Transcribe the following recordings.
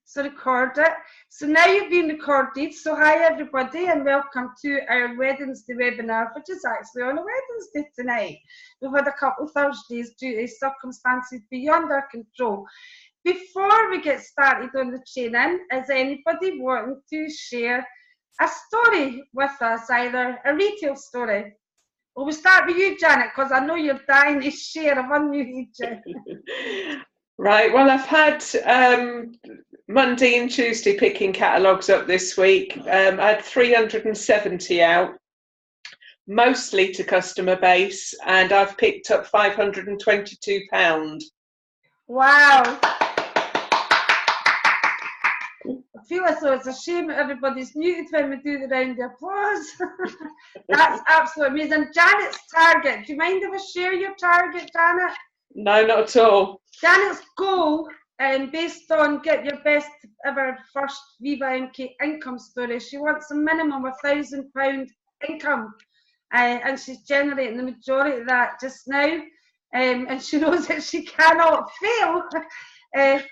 so record it. So now you've been recorded. So hi everybody and welcome to our Wednesday webinar, which is actually on a Wednesday tonight. We've had a couple of Thursdays due to circumstances beyond our control. Before we get started on the training, is anybody wanting to share a story with us, either a retail story? Well, we'll start with you, Janet, because I know you're dying to share. I've unmuted you. Right, well, I've had Monday and Tuesday picking catalogues up this week. I had 370 out, mostly to customer base, and I've picked up £522. Wow. I feel as though it's a shame that everybody's muted when we do the round of applause. That's absolutely amazing. Janet's target, do you mind if I share your target, Janet? No, not at all. Janet's goal, based on get your best ever first Viva MK income story, she wants a minimum of £1,000 income, and she's generating the majority of that just now, and she knows that she cannot fail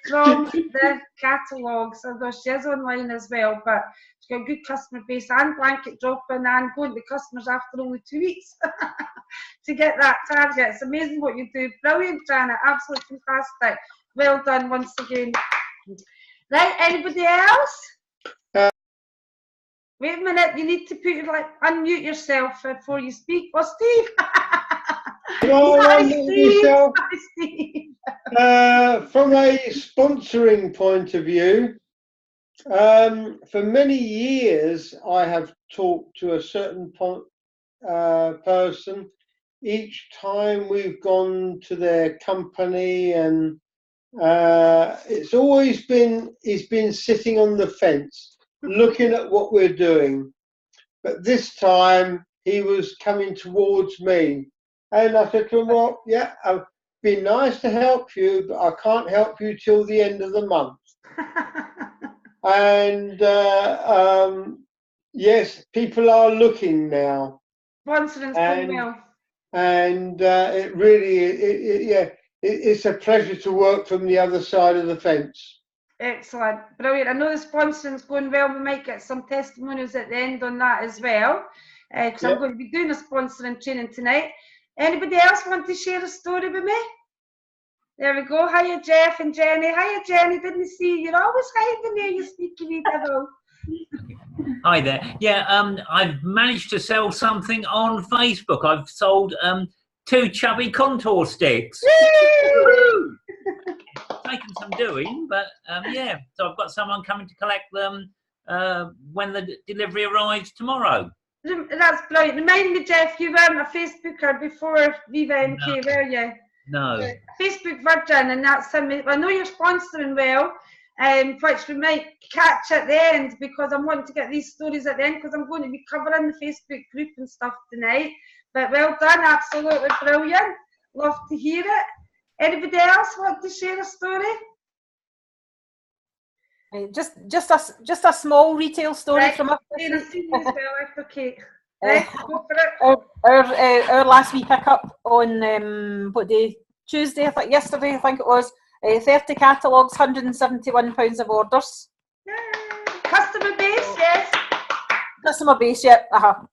from the catalogues, although she is online as well, but she's got a good customer base and blanket dropping and going to customers after only 2 weeks to get that target. It's amazing what you do. Brilliant, Janet. Absolutely fantastic. Well done once again. Right, anybody else? Wait a minute, you need to unmute yourself before you speak. Oh, Steve! Hi, Steve. Hi, Steve. From a sponsoring point of view, for many years I have talked to a certain person each time we've gone to their company, and it's always been, he's been sitting on the fence looking at what we're doing, but this time he was coming towards me, and I said to him, well, yeah, I've been nice to help you, but I can't help you till the end of the month. And yes, people are looking now. Sponsoring's going well. And it really, yeah, it's a pleasure to work from the other side of the fence. Excellent, brilliant. I know the sponsoring's going well. We might get some testimonials at the end on that as well, because I'm going to be doing a sponsoring training tonight. Anybody else want to share a story with me? There we go. Hiya, Jeff and Jenny. Hiya, Jenny. Didn't see you. You're always hiding there, you sneaky wee devil. Hi there. Yeah, I've managed to sell something on Facebook. I've sold 2 chubby contour sticks. Woo! Taken some doing, but yeah. So I've got someone coming to collect them when the delivery arrives tomorrow. That's brilliant. Remind me, Jeff, you weren't a Facebooker before Viva MK, were you? No. Facebook Virgin, and that's I know you're sponsoring well, which we might catch at the end, because I'm wanting to get these stories at the end, because I'm going to be covering the Facebook group and stuff tonight. But well done, absolutely brilliant. Love to hear it. Anybody else want to share a story? Just a small retail story right. from us. Okay. Right, go for it. Our last week pickup on what day? Tuesday, I think. Yesterday, I think it was. 30 catalogues, £171 of orders. Yay. Customer base, yes. Customer base, yeah,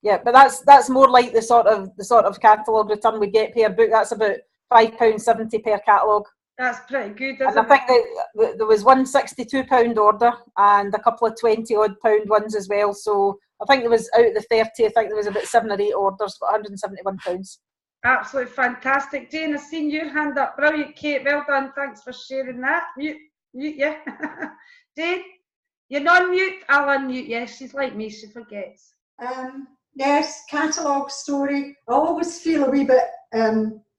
yeah. But that's more like the sort of catalogue return we get per book. That's about £5.70 per catalogue. That's pretty good, and I think that there was one £62 order and a couple of £20-odd ones as well. So I think there was, out of the 30, I think there was about 7 or 8 orders for £171. Absolutely fantastic. Jane, I've seen your hand up. Brilliant, Kate. Well done. Thanks for sharing that. Mute, yeah. Jane, you're non-mute. I'll unmute. Yes, she's like me. She forgets. Yes, catalogue story. I always feel a wee bit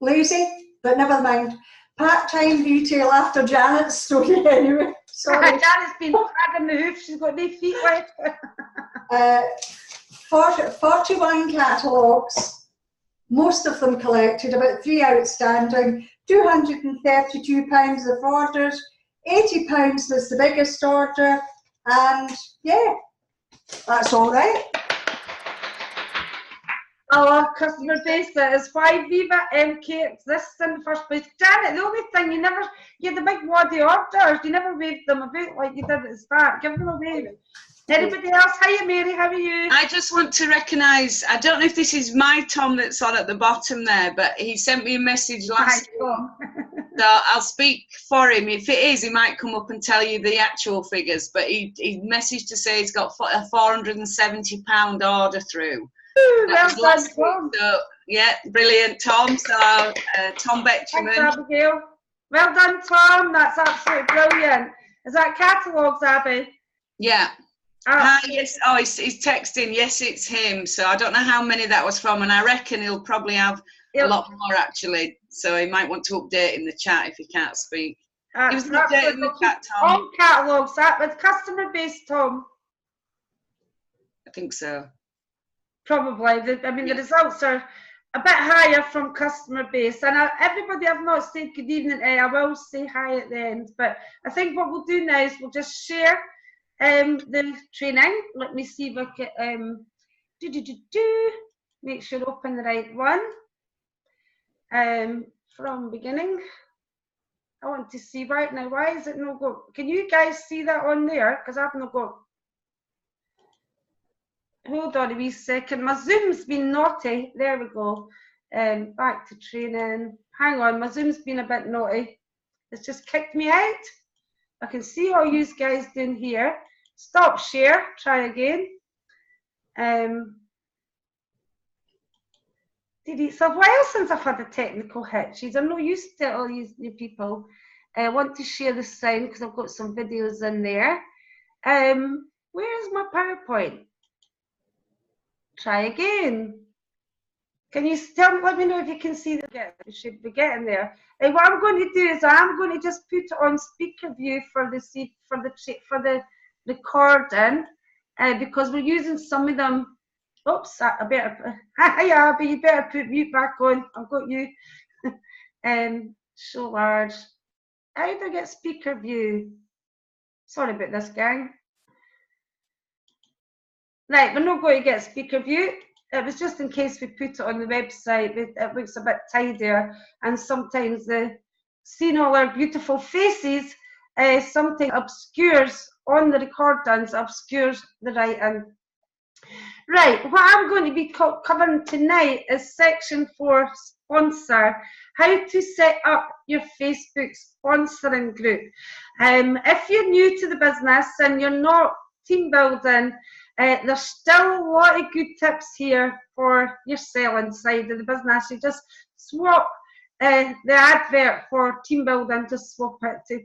lazy, but never mind. Part-time retail after Janet's story anyway. Sorry. Janet's been dragging the hoof. She's got no feet left. 41 catalogues. Most of them collected, about 3 outstanding, £232 of orders, £80 was the biggest order, and yeah, that's all right. Our customer base that is why Viva MK exists in the first place. Janet, the only thing you had the big waddy orders, you never waved them about like you did at the start. Give them a wave. Anybody else? Hiya Mary, how are you? I just want to recognise, I don't know if this is my Tom that's on at the bottom there, but he sent me a message last week. So I'll speak for him. If it is, he might come up and tell you the actual figures, but he messaged to say he's got a £470 order through. Well done, Tom. So, yeah, brilliant, Tom. So, Tom Betjeman. Thanks, Abigail. Well done, Tom. That's absolutely brilliant. Is that catalogues, Abby? Yeah. Yes. Oh, he's texting. Yes, it's him. So I don't know how many that was from, and I reckon he'll probably have a lot more actually. So he might want to update in the chat if he can't speak. He was updating in the chat, Tom. All catalogues, that with customer base, Tom. I think so. Probably. The results are a bit higher from customer base. And everybody I've not said good evening to, I will say hi at the end. But I think what we'll do now is we'll just share the training. Let me see if I can make sure I open the right one. From beginning. I want to see right now. Why is it not go? Can you guys see that on there? Because I've not got. Hold on a wee second. My Zoom's been naughty. There we go. Back to training. Hang on, my Zoom's been a bit naughty. It's just kicked me out. I can see all you guys doing here. Stop share. Try again. It's a while since I've had a technical hitches. I'm not used to all these new people. I want to share the sound because I've got some videos in there. Where is my PowerPoint? Try again. Can you still let me know if you can see the you should be getting there. What I'm going to do is I'm going to just put it on speaker view for the recording because we're using some of them. Oops, I better. Yeah, but you better put mute back on. I've got you. Show large. How do I get speaker view? Sorry about this, gang. Right, we're not going to get speaker view. It was just in case we put it on the website. It looks a bit tidier, and sometimes seeing all our beautiful faces something obscures on the recordings, obscures the writing. Right, what I'm going to be covering tonight is section 4, sponsor, how to set up your Facebook sponsoring group. If you're new to the business and you're not team building, there's still a lot of good tips here for your selling side of the business. You just swap the advert for team building, just swap it to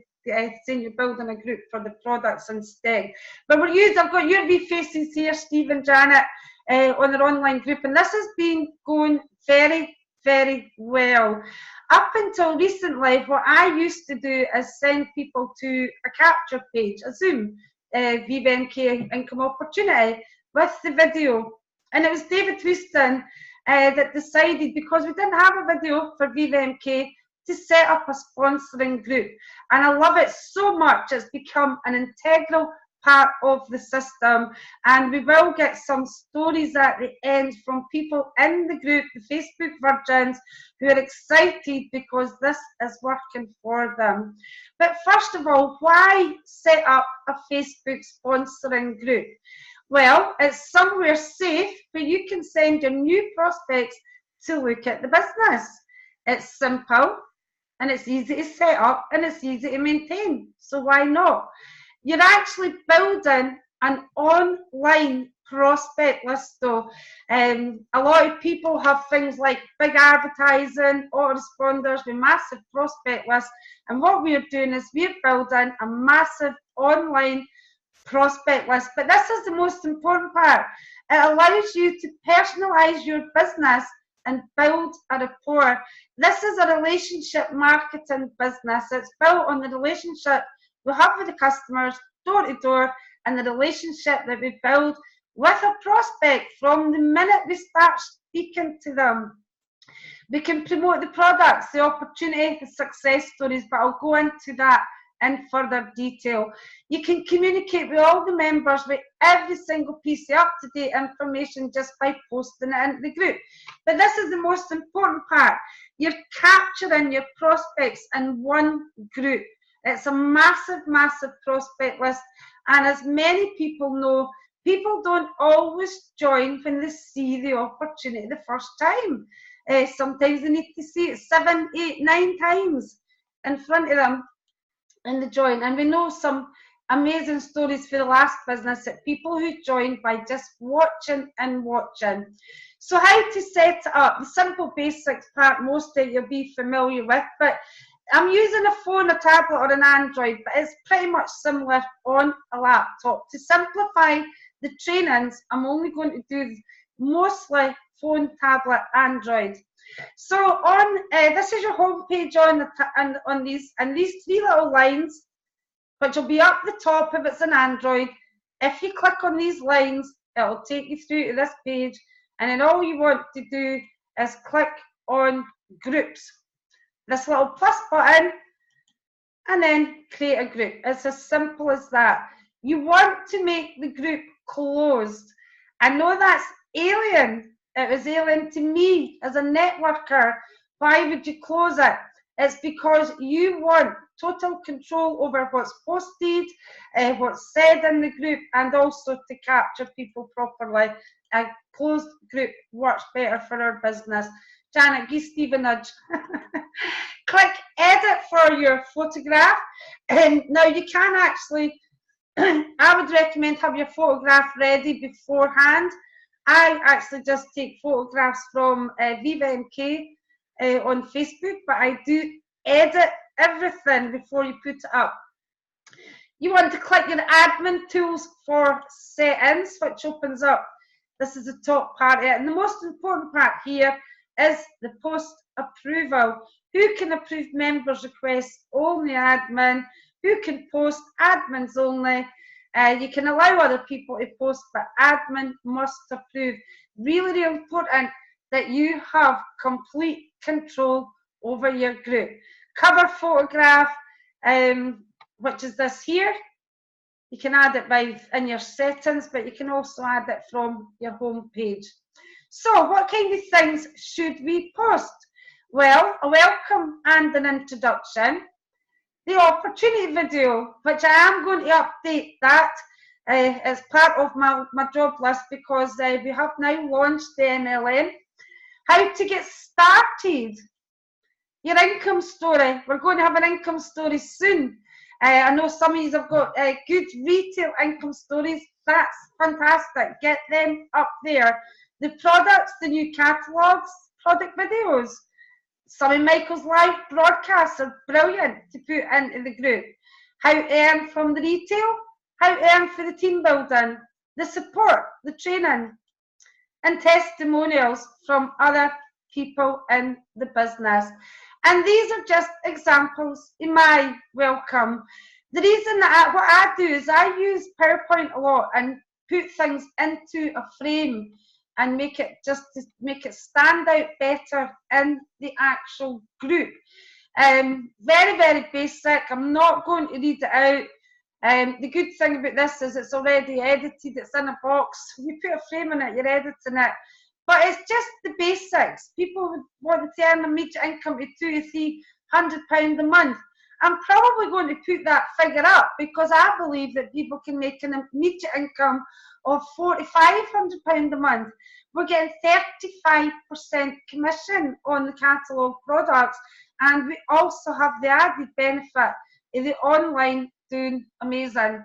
saying you're building a group for the products instead. But I've got your wee faces here, Steve and Janet, on our online group, and this has been going very, very well. Up until recently, what I used to do is send people to a capture page, a Zoom, Viva MK Income Opportunity with the video. And it was David Houston that decided, because we didn't have a video for Viva MK, to set up a sponsoring group. And I love it so much. It's become an integral part of the system. And we will get some stories at the end from people in the group, the Facebook virgins, who are excited because this is working for them. But first of all, why set up a Facebook sponsoring group? Well, it's somewhere safe where you can send your new prospects to look at the business. It's simple, and it's easy to set up, and it's easy to maintain. So why not? You're actually building an online prospect list though. A lot of people have things like big advertising, autoresponders with massive prospect lists. And what we're doing is we're building a massive online prospect list. But this is the most important part. It allows you to personalize your business and build a rapport. This is a relationship marketing business. It's built on the relationship we have with the customers, door to door, and the relationship that we build with a prospect from the minute we start speaking to them. We can promote the products, the opportunity, the success stories, but I'll go into that in further detail. You can communicate with all the members with every single piece of up-to-date information just by posting it into the group. But this is the most important part. You're capturing your prospects in one group. It's a massive, massive prospect list. And as many people know, people don't always join when they see the opportunity the first time. Sometimes they need to see it 7, 8, 9 times in front of them and they join. And we know some amazing stories for the last business that people who joined by just watching and watching. So how to set it up? The simple basics part most of you'll be familiar with, but I'm using a phone, a tablet or an Android, but it's pretty much similar on a laptop. To simplify the trainings, I'm only going to do mostly phone, tablet, Android. So on this is your home page on these 3 little lines, which will be up the top if it's an Android. If you click on these lines, it will take you through to this page, and then all you want to do is click on groups. This little plus button, and then create a group. It's as simple as that. You want to make the group closed. I know that's alien. It was alien to me as a networker. Why would you close it? It's because you want total control over what's posted, what's said in the group, and also to capture people properly. A closed group works better for our business. Janet, give Steve a nudge. Click edit for your photograph. And now you can actually, I would recommend have your photograph ready beforehand. I actually just take photographs from Viva MK on Facebook, but I do edit everything before you put it up. You want to click your admin tools for settings, which opens up. This is the top part of it. And the most important part here is the post approval. Who can approve members' requests? Only admin. Who can post? Admins only. You can allow other people to post, but admin must approve. Really, really important that you have complete control over your group. Cover photograph, which is this here. You can add it in your settings, but you can also add it from your home page. So what kind of things should we post? Well, a welcome and an introduction. The opportunity video, which I am going to update that as part of my job list, because we have now launched the MLM. How to get started. Your income story. We're going to have an income story soon. I know some of you have got good retail income stories. That's fantastic. Get them up there. The products, the new catalogues, product videos. Some of Michael's live broadcasts are brilliant to put into the group. How to earn from the retail, how to earn for the team building, the support, the training, and testimonials from other people in the business. And these are just examples in my welcome. The reason that what I do is I use PowerPoint a lot and put things into a frame and make it stand out better in the actual group. Very, very basic. I'm not going to read it out. The good thing about this is it's already edited. It's in a box. You put a frame in it, you're editing it. But it's just the basics. People want to earn immediate income to £200 to £300 a month. I'm probably going to put that figure up because I believe that people can make an immediate income of £4,500 a month. We're getting 35% commission on the catalogue products, and we also have the added benefit of the online doing amazing.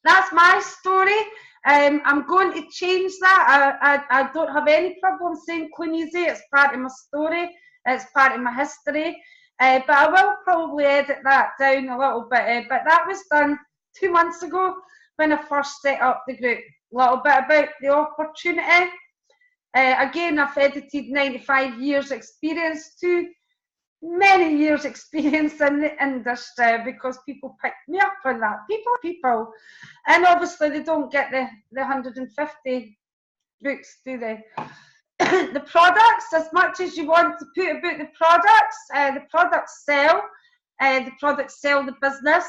That's my story. I'm going to change that. I don't have any problem saying Clean Easy. It's part of my story. It's part of my history. But I will probably edit that down a little bit. But that was done 2 months ago when I first set up the group. A little bit about the opportunity. Again, I've edited 95 years experience to many years experience in the industry because people pick me up on that. People. And obviously they don't get the 150 books, do they? The products, as much as you want to put about the products sell. the products sell the business.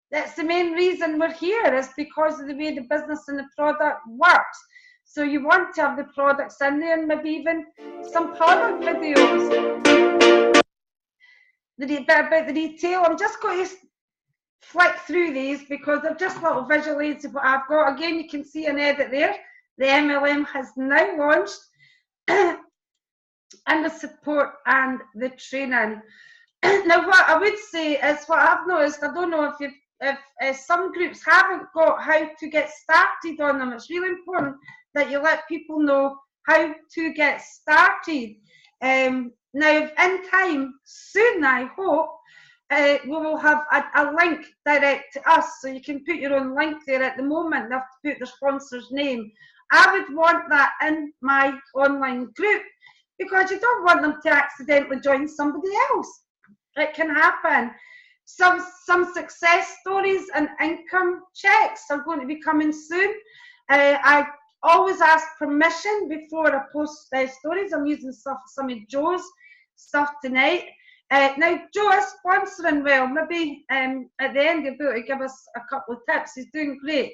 That's the main reason we're here, is because of the way the business and the product works. So you want to have the products in there, and maybe even some product videos. The bit about the retail, I'm just going to flick through these because they're just little visual aids of what I've got. Again, you can see an edit there. The MLM has now launched, and the support and the training. Now, what I would say is, what I've noticed, I don't know if some groups haven't got how to get started on them. It's really important that you let people know how to get started. Now, in time, soon, I hope, we will have a link direct to us, so you can put your own link there. At the moment, they have to put the sponsor's name. I would want that in my online group, because you don't want them to accidentally join somebody else. It can happen. Some success stories and income checks are going to be coming soon. I always ask permission before I post stories. I'm using some of Joe's stuff tonight. Now, Joe is sponsoring well. Maybe at the end he'll be able to give us a couple of tips. He's doing great.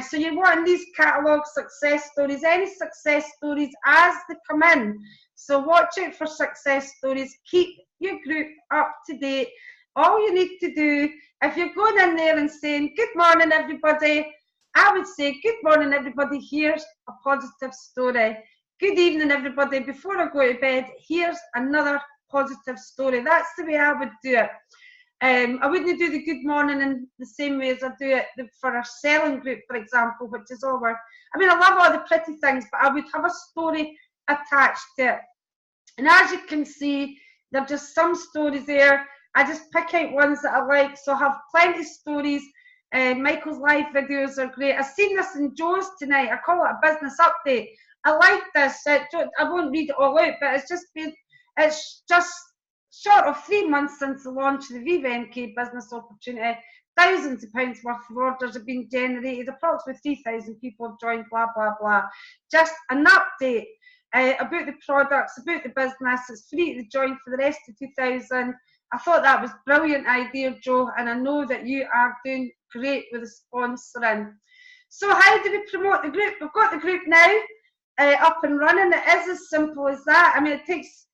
So you want these catalogue success stories, any success stories as they come in. So watch out for success stories. Keep your group up to date. All you need to do, if you're going in there and saying, good morning everybody, I would say, good morning everybody, here's a positive story. Good evening everybody, before I go to bed, here's another positive story. That's the way I would do it. I wouldn't do the good morning in the same way as I do it for a selling group, for example, which is over. I mean, I love all the pretty things, but I would have a story attached to it. And as you can see, there are just some stories there. I just pick out ones that I like, so I have plenty of stories. Michael's live videos are great. I've seen this in Joe's tonight. I call it a business update. I like this. I won't read it all out, but it's just short of 3 months since the launch of the Viva MK business opportunity. Thousands of pounds worth of orders have been generated. Approximately 3,000 people have joined, blah, blah, blah. Just an update about the products, about the business. It's free to join for the rest of 2000. I thought that was a brilliant idea, Joe, and I know that you are doing great with the sponsoring. So how do we promote the group? We've got the group now up and running. It is as simple as that. I mean, it takes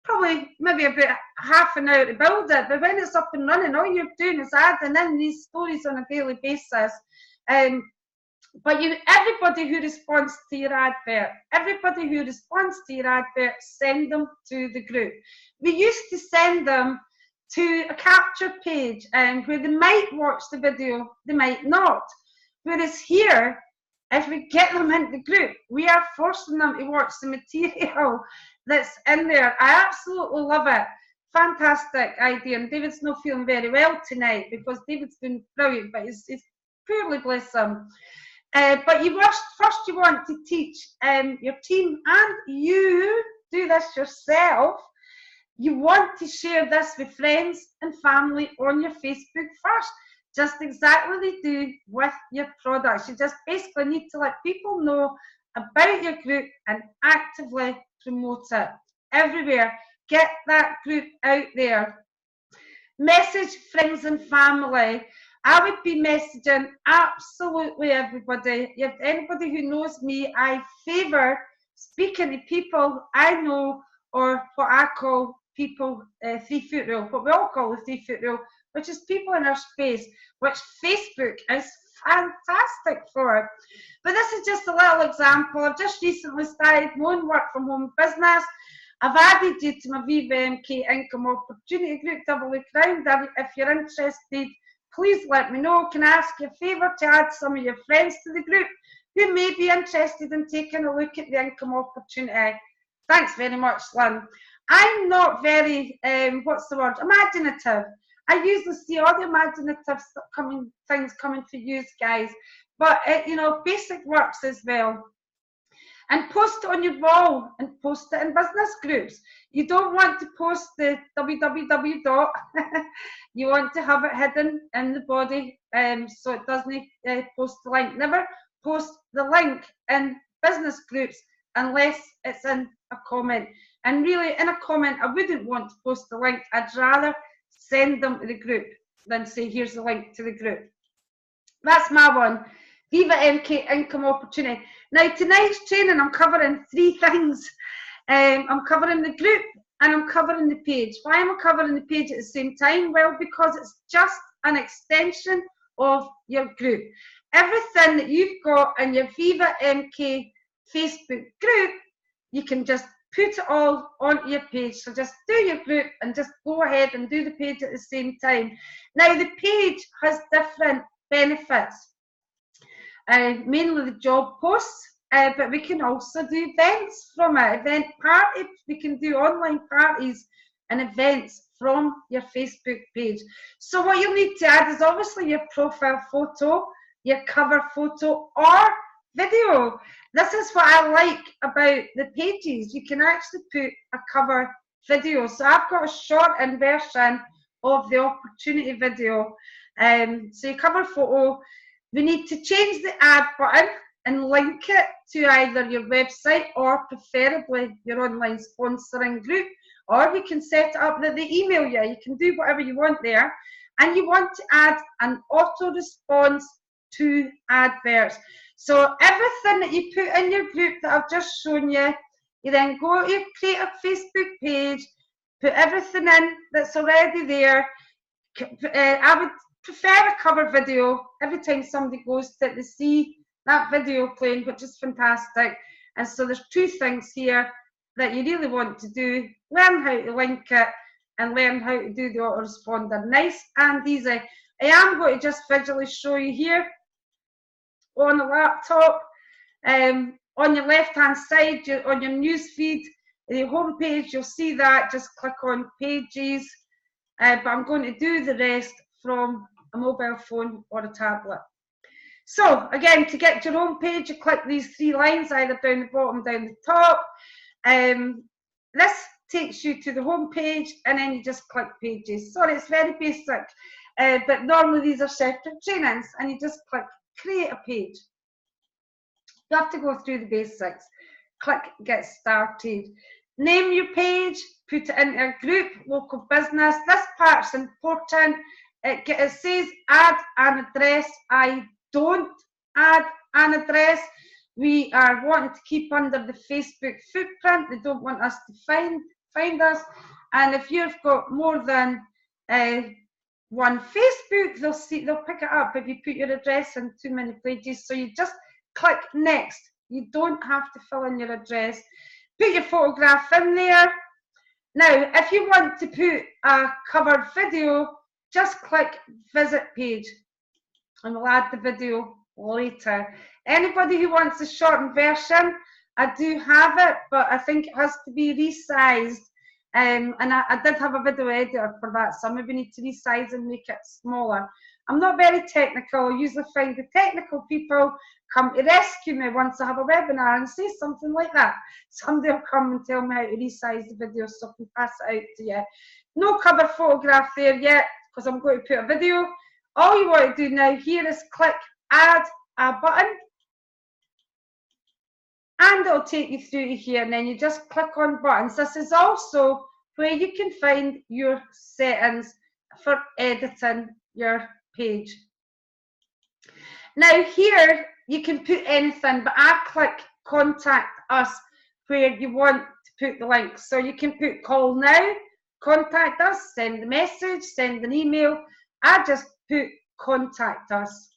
probably maybe about half an hour to build it, but when it's up and running, all you're doing is adding in these stories on a daily basis. But everybody who responds to your advert, send them to the group. We used to send them to a capture page where they might watch the video, they might not. Whereas here, if we get them into the group, we are forcing them to watch the material that's in there. I absolutely love it. Fantastic idea. And David's not feeling very well tonight because David's been brilliant, but he's poorly, bless him. But first you want to teach your team, and you do this yourself. You want to share this with friends and family on your Facebook first. Just exactly what they do with your products. You just basically need to let people know about your group and actively promote it everywhere. Get that group out there. Message friends and family. I would be messaging absolutely everybody. If anybody who knows me, I favour speaking to people I know, or what I call people 3-foot rule, what we all call the 3-foot rule, which is people in our space, which Facebook is fantastic for. But this is just a little example. I've just recently started my own work from home business. I've added you to my Viva MK Income Opportunity Group, Double Crown. If you're interested, please let me know. Can I ask you a favour to add some of your friends to the group who may be interested in taking a look at the income opportunity? Thanks very much, Lynn. I'm not very, imaginative. I usually see all the imaginative things coming for you guys, but basic works as well. And post it on your wall and post it in business groups. You don't want to post the www. You want to have it hidden in the body, so it doesn't post the link. Never post the link in business groups unless it's in a comment. And really, in a comment, I wouldn't want to post the link. I'd rather send them to the group than say, here's the link to the group. That's my one. Viva MK Income Opportunity. Now, tonight's training, I'm covering 3 things. I'm covering the group and I'm covering the page. Why am I covering the page at the same time? Well, because it's just an extension of your group. Everything that you've got in your Viva MK Facebook group, you can just put it all onto your page. So just do your group and just go ahead and do the page at the same time. Now, the page has different benefits, mainly the job posts, but we can also do events from it, event parties. We can do online parties and events from your Facebook page. So what you'll need to add is obviously your profile photo, your cover photo, or video. This is what I like about the pages. You can actually put a cover video. So I've got a shortened version of the opportunity video. So your cover photo, we need to change the add button and link it to either your website or preferably your online sponsoring group, or we can set it up that they email you. You can do whatever you want there. And you want to add an auto response to adverts. So everything that you put in your group that I've just shown you, you then go to your create a Facebook page, put everything in that's already there. I would prefer a cover video. Every time somebody goes to it, they see that video playing, which is fantastic. And so there's 2 things here that you really want to do. Learn how to link it and learn how to do the autoresponder. Nice and easy. I am going to just visually show you here on the laptop. On your left hand side, on your news feed, the home page, you'll see that. Just click on pages. But I'm going to do the rest from a mobile phone or a tablet. So again, to get your home page, you click these 3 lines, either down the bottom, down the top. This takes you to the home page, and then you just click pages. Sorry, it's very basic, but normally these are separate trainings, and you just click create a page. You have to go through the basics. Click get started. Name your page, put it into a group, local business. This part's important. It says add an address. I don't add an address. We are wanting to keep under the Facebook footprint. They don't want us to find us. And if you've got more than one Facebook, they'll pick it up if you put your address in too many places. So you just click next. You don't have to fill in your address. Put your photograph in there. Now, if you want to put a covered video, just click visit page and we'll add the video later. Anybody who wants a shortened version, I do have it, but I think it has to be resized. And I did have a video editor for that, so I maybe need to resize and make it smaller. I'm not very technical. I usually find the technical people come to rescue me once I have a webinar and say something like that. Somebody will come and tell me how to resize the video so I can pass it out to you. No cover photograph there yet because I'm going to put a video. All you want to do now here is click add a button, and it'll take you through to here, and then you just click on buttons. This is also where you can find your settings for editing your page. Now here you can put anything, but I click contact us where you want to put the link. So you can put call now, contact us, send a message, send an email. I just put contact us.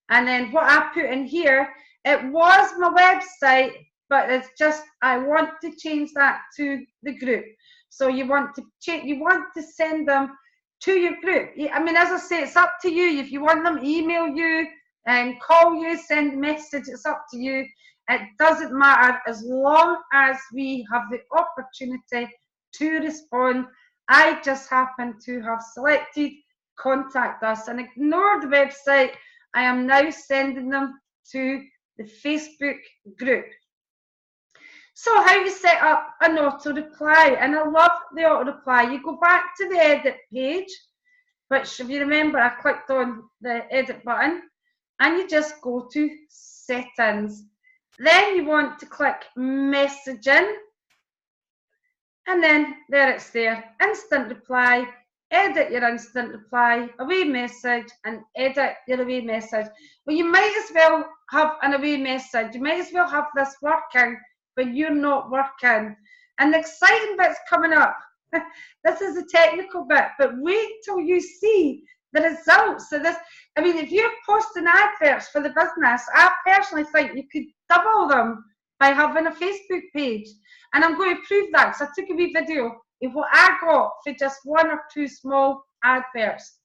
And then what I put in here, it was my website, but it's just I want to change that to the group. So you want to change, you want to send them to your group. I mean, as I say, it's up to you. If you want them, email you and call you, send a message. It's up to you. It doesn't matter as long as we have the opportunity to respond. I just happen to have selected contact us and ignore the website. I am now sending them to the Facebook group. So how you set up an auto reply, and I love the auto reply. You go back to the edit page, which if you remember I clicked on the edit button, and you just go to settings. Then you want to click messaging, and then there it's there, instant reply. edit your instant reply, away message, and edit your away message. Well, you might as well have an away message. You might as well have this working when you're not working. And the exciting bit's coming up. This is the technical bit, but wait till you see the results of this. I mean, if you're posting adverts for the business, I personally think you could double them by having a Facebook page. And I'm going to prove that because I took a wee video of what I got for just 1 or 2 small adverts.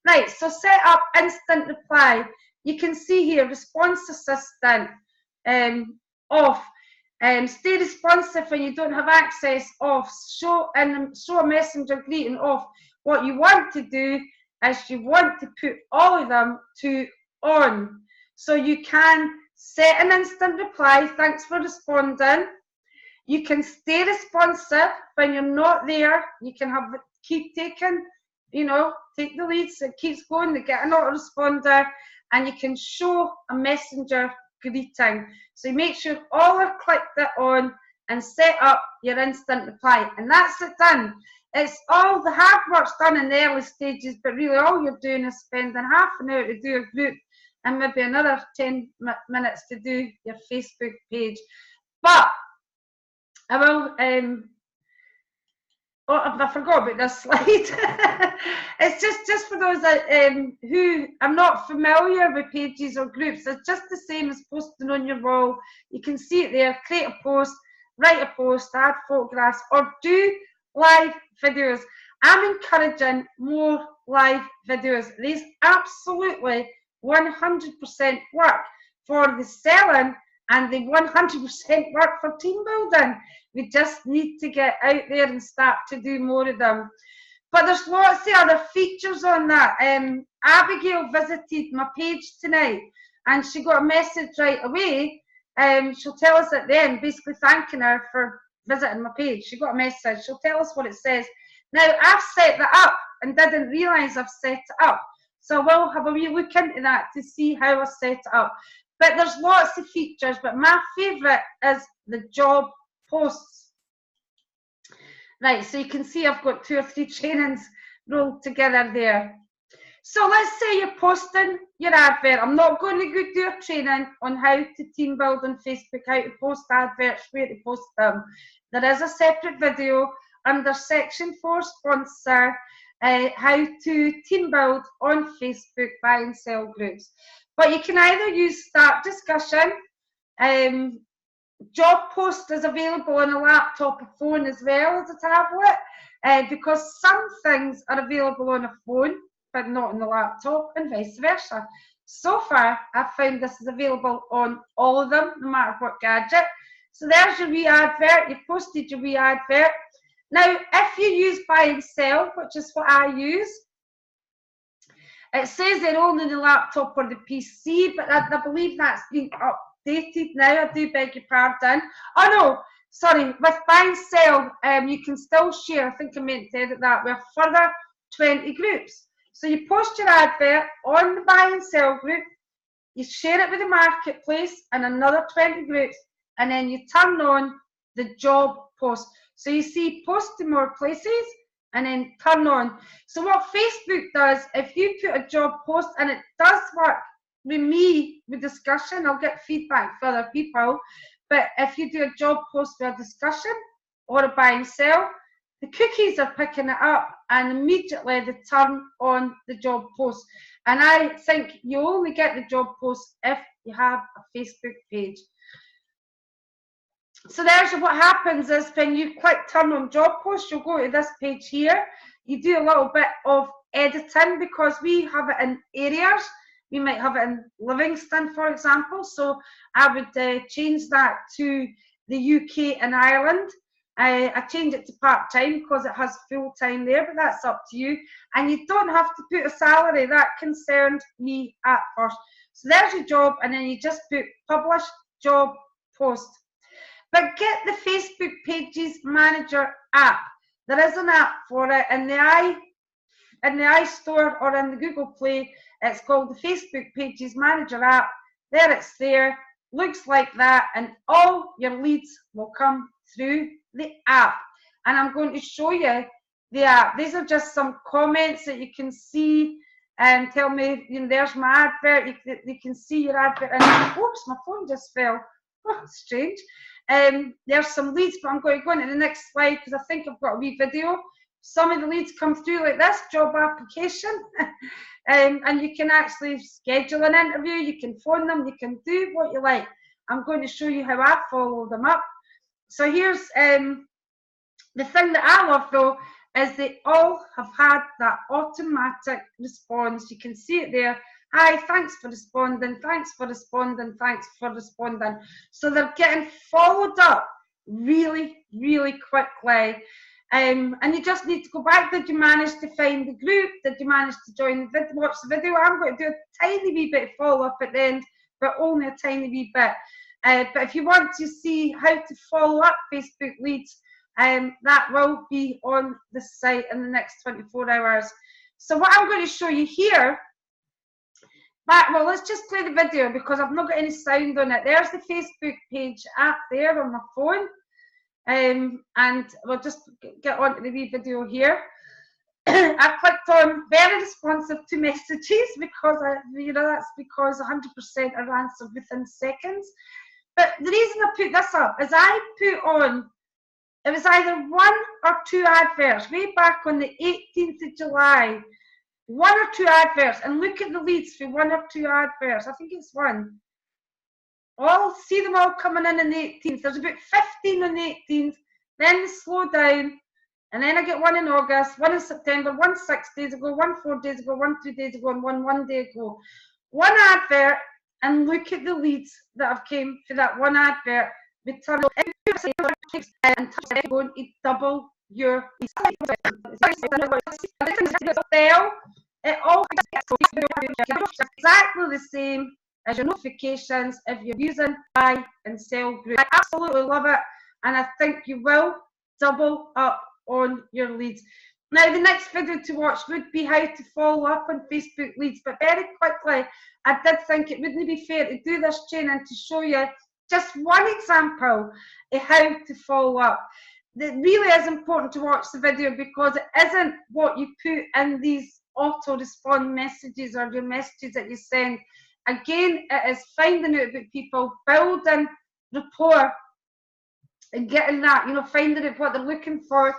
Right, so set up instant reply. You can see here, response assistant off. Stay responsive when you don't have access off. Show a messenger greeting off. What you want to do is you want to put all of them to on. So you can set an instant reply, thanks for responding. You can stay responsive when you're not there. You can have keep taking, you know, take the lead so it keeps going, they get an autoresponder, and you can show a messenger greeting. So you make sure all are clicked it on and set up your instant reply. And that's it done. It's all the hard work's done in the early stages, but really all you're doing is spending half an hour to do a group and maybe another 10 minutes to do your Facebook page. But I will, I forgot about this slide. It's just for those that, who are not familiar with pages or groups. It's just the same as posting on your wall. You can see it there, create a post, write a post, add photographs, or do live videos. I'm encouraging more live videos. These absolutely 100% work for the selling and they 100% work for team building. We just need to get out there and start to do more of them. But there's lots of other features on that. Abigail visited my page tonight and she got a message right away. She'll tell us at the end, basically thanking her for visiting my page. She got a message. She'll tell us what it says. Now, I've set that up and didn't realise I've set it up. So we'll have a wee look into that to see how I set it up. But there's lots of features, but my favourite is the job posts. Right, so you can see I've got 2 or 3 trainings rolled together there. So let's say you're posting your advert. I'm not going to go do a training on how to team build on Facebook, how to post adverts, where to post them. There is a separate video under section 4 sponsor, how to team build on Facebook, buy and sell groups. But you can either use start discussion. Job post is available on a laptop, a phone as well as a tablet, because some things are available on a phone but not on the laptop, and vice versa. So far, I've found this is available on all of them, no matter what gadget. So there's your wee advert. You've posted your wee advert. Now, if you use buy and sell, which is what I use, it says they're only the laptop or the PC, but I believe that's been updated now. I do beg your pardon. Oh no, sorry, with buy and sell, you can still share. I think I meant to edit that with further 20 groups. So you post your advert on the buy and sell group, you share it with the marketplace and another 20 groups, and then you turn on the job post. So you see post to more places and then turn on. So what Facebook does, if you put a job post, and it does work with me with discussion, I'll get feedback for other people, but if you do a job post with a discussion or a buy and sell, the cookies are picking it up and immediately they turn on the job post. And I think you only get the job post if you have a Facebook page. So there's what happens is when you click turn on job post, you'll go to this page here. You do a little bit of editing because we have it in areas. We might have it in Livingston, for example. So I would change that to the UK and Ireland. I change it to part-time because it has full-time there, but that's up to you. And you don't have to put a salary. That concerned me at first. So there's your job, and then you just put publish job post. But get the Facebook Pages Manager app. There is an app for it in the iStore or in the Google Play. It's called the Facebook Pages Manager app. There it's there. Looks like that, and all your leads will come through the app. And I'm going to show you the app. These are just some comments that you can see and tell me, you know, there's my advert. You can see your advert. And oops, my phone just fell. Oh, strange. There's some leads, but I'm going to go into the next slide because I think I've got a wee video. Some of the leads come through like this, job application. And you can actually schedule an interview, you can phone them, you can do what you like. I'm going to show you how I follow them up. So here's the thing that I love though, is they all have had that automatic response. You can see it there. Hi, thanks for responding, thanks for responding, thanks for responding. So they're getting followed up really, really quickly. And you just need to go back. Did you manage to find the group? Did you manage to join the video, watch the video? I'm going to do a tiny wee bit of follow-up at the end, but only a tiny wee bit. But if you want to see how to follow up Facebook leads, that will be on the site in the next 24 hours. So what I'm going to show you here, well, let's just play the video because I've not got any sound on it. There's the Facebook page app there on my phone. And we'll just get on to the wee video here. I clicked on very responsive to messages because that's because 100% are answered within seconds. But the reason I put this up is I put on, it was either 1 or 2 adverts way back on the 18th of July. 1 or 2 adverts, and look at the leads for 1 or 2 adverts. I think it's 1. I'll see them all coming in the 18th. There's about 15 on the 18th, then they slow down, and then I get 1 in August, 1 in September, 1 6 days ago, 1 4 days ago, 1 2 days ago, and 1 day ago. 1 advert, and look at the leads that have came for that 1 advert. Return and going to double your sale. It all exactly the same as your notifications if you're using buy and sell group. I absolutely love it, and I think you will double up on your leads. Now the next video to watch would be how to follow up on Facebook leads, but very quickly I did think it wouldn't be fair to do this training to show you just one example of how to follow up. It really is important to watch the video because it isn't what you put in these auto respond messages or your messages that you send. Again, it is finding out about people, building rapport and getting that, finding out what they're looking for.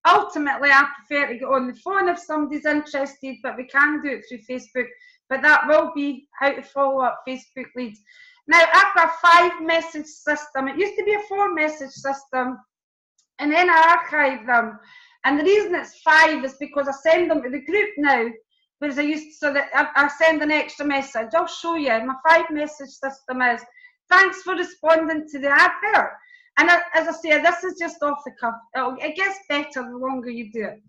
Ultimately, I prefer to get on the phone if somebody's interested, but we can do it through Facebook. But that will be how to follow up Facebook leads. Now, I've got a 5-message system. It used to be a 4-message system, and then I archived them. And the reason it's 5 is because I send them to the group now. Whereas I used to, so that I send an extra message. I'll show you. My 5-message system is, thanks for responding to the advert. And as I say, this is just off the cuff. It gets better the longer you do it.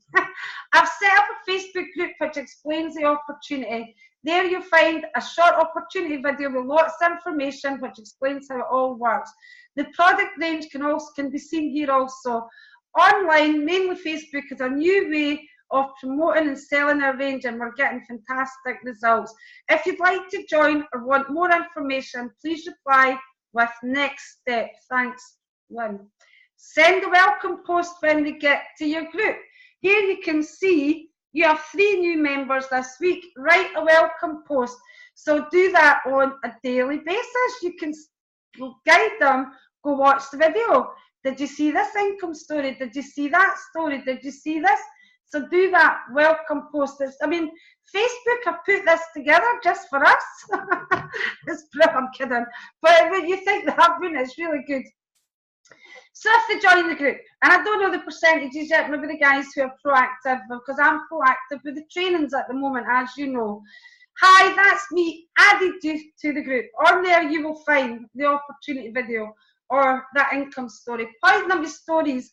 I've set up a Facebook group which explains the opportunity. There you'll find a short opportunity video with lots of information which explains how it all works. The product range can be seen here also. Online, mainly Facebook, is a new way of promoting and selling our range, and we're getting fantastic results. If you'd like to join or want more information, please reply with next step. Thanks, Lynn. Send a welcome post when we get to your group. Here you can see you have 3 new members this week. Write a welcome post. So do that on a daily basis. You can guide them, go watch the video. Did you see this income story? Did you see that story? Did you see this? So do that welcome post. Facebook have put this together just for us. It's brilliant, I'm kidding. But when you think they have been, it's really good. So if they join the group, and I don't know the percentages yet, maybe the guys who are proactive, because I'm proactive with the trainings at the moment, as you know. Hi, that's me, added you to the group. On there you will find the opportunity video or that income story. Point number stories,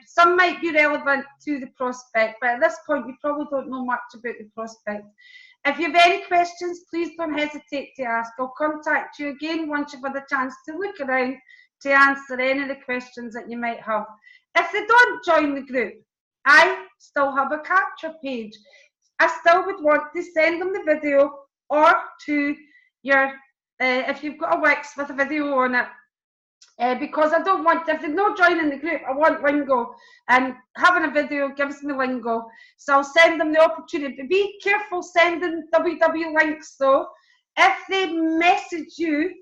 some might be relevant to the prospect, but at this point you probably don't know much about the prospect. If you have any questions, please don't hesitate to ask. I'll contact you again once you've had a chance to look around to answer any of the questions that you might have. If they don't join the group, I still have a capture page. I still would want to send them the video, or to your, if you've got a Wix with a video on it, because I don't want, if they're not joining the group, I want lingo, and having a video gives me lingo, so I'll send them the opportunity. But be careful sending WW links though. If they message you,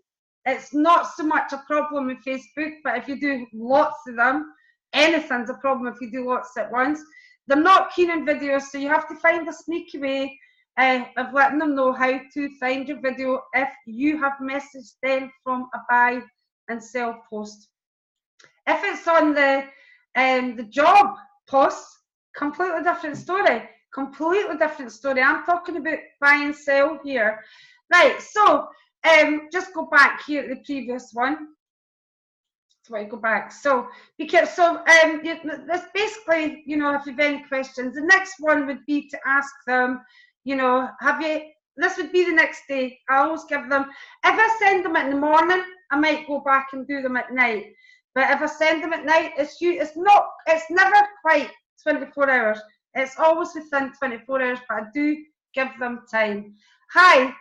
it's not so much a problem with Facebook, but if you do lots of them, anything's a problem if you do lots at once. They're not keen on videos, so you have to find a sneaky way of letting them know how to find your video if you have messaged them from a buy and sell post. If it's on the job post, completely different story. Completely different story. I'm talking about buy and sell here. Right, so just go back here to the previous one. So I go back. So because this basically, you know, if you've any questions, the next one would be to ask them, you know, this would be the next day. I always give them, if I send them in the morning, I might go back and do them at night. But if I send them at night, it's never quite 24 hours. It's always within 24 hours, but I do give them time. Hi,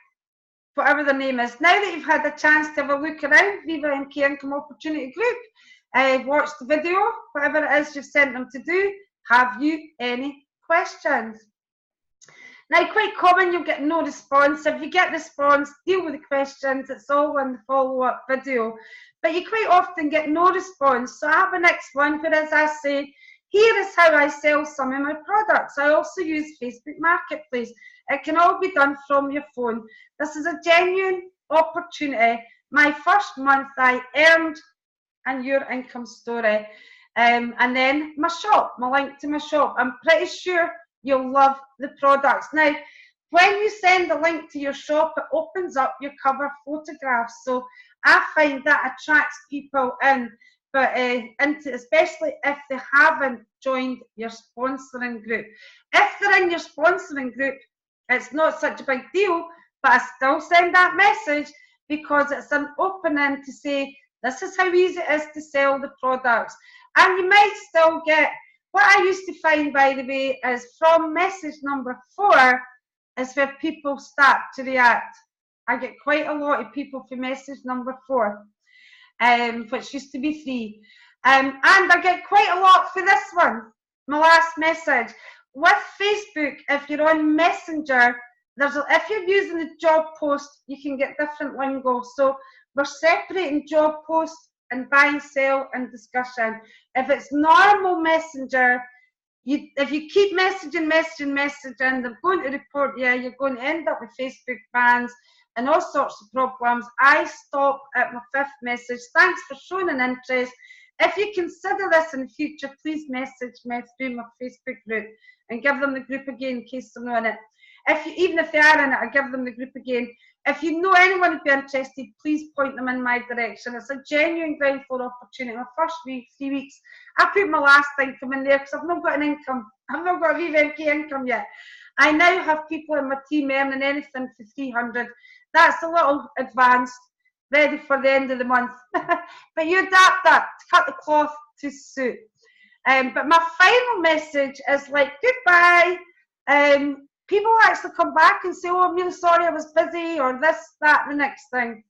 whatever their name is. Now that you've had a chance to have a look around Viva MK Income Opportunity Group, watch the video, whatever it is you've sent them to do, have you any questions? Now, quite common, you'll get no response. If you get response, deal with the questions. It's all in the follow-up video. But you quite often get no response. So I have a next one where, as I say, here is how I sell some of my products. I also use Facebook Marketplace. It can all be done from your phone. This is a genuine opportunity. My first month I earned, and your income story. And then my shop, my link to my shop. I'm pretty sure you'll love the products. Now, when you send a link to your shop, it opens up your cover photographs. So I find that attracts people in, but especially if they haven't joined your sponsoring group. If they're in your sponsoring group, it's not such a big deal, but I still send that message because it's an opening to say, this is how easy it is to sell the products. And you might still get, what I used to find, by the way, is from message number 4 is where people start to react. I get quite a lot of people for message number 4, which used to be 3. And I get quite a lot for this one, my last message. With Facebook, if you're on Messenger, if you're using the job post, you can get different lingo. So we're separating job post and buy and sell and discussion. If it's normal Messenger, if you keep messaging, they're going to report you. You're going to end up with Facebook bans and all sorts of problems. I stop at my 5th message. Thanks for showing an interest. If you consider this in the future, please message me through my Facebook group and give them the group again in case they're not in it. Even if they are in it, I give them the group again. If you know anyone would be interested, please point them in my direction. It's a genuine ground floor opportunity. My first 3 weeks, I put my last income in there because I've not got an income. I've not got a Viva MK income yet. I now have people in my team earning anything for 300. That's a little advanced, ready for the end of the month. But you adapt that to cut the cloth to suit. But my final message is like, goodbye. People actually come back and say, oh, I'm really sorry I was busy, or this, that, the next thing.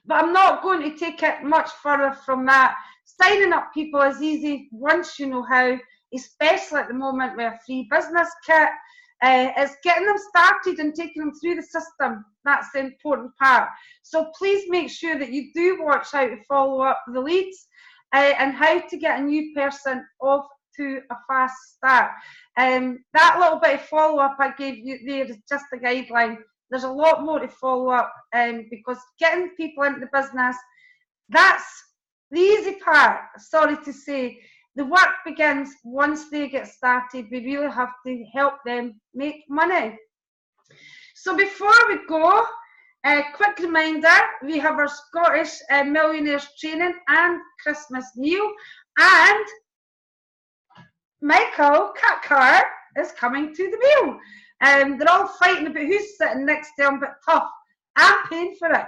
But I'm not going to take it much further from that. Signing up people is easy once you know how, especially at the moment with a free business kit. It's getting them started and taking them through the system. That's the important part. So please make sure that you do watch how to follow up the leads and how to get a new person off to a fast start. That little bit of follow-up I gave you there is just a guideline. There's a lot more to follow up because getting people into the business, that's the easy part, sorry to say. The work begins once they get started. We really have to help them make money. So before we go, a quick reminder, we have our Scottish Millionaires Training and Christmas meal, and Michael Cathcart is coming to the meal. They're all fighting about who's sitting next to him, but tough. I'm paying for it.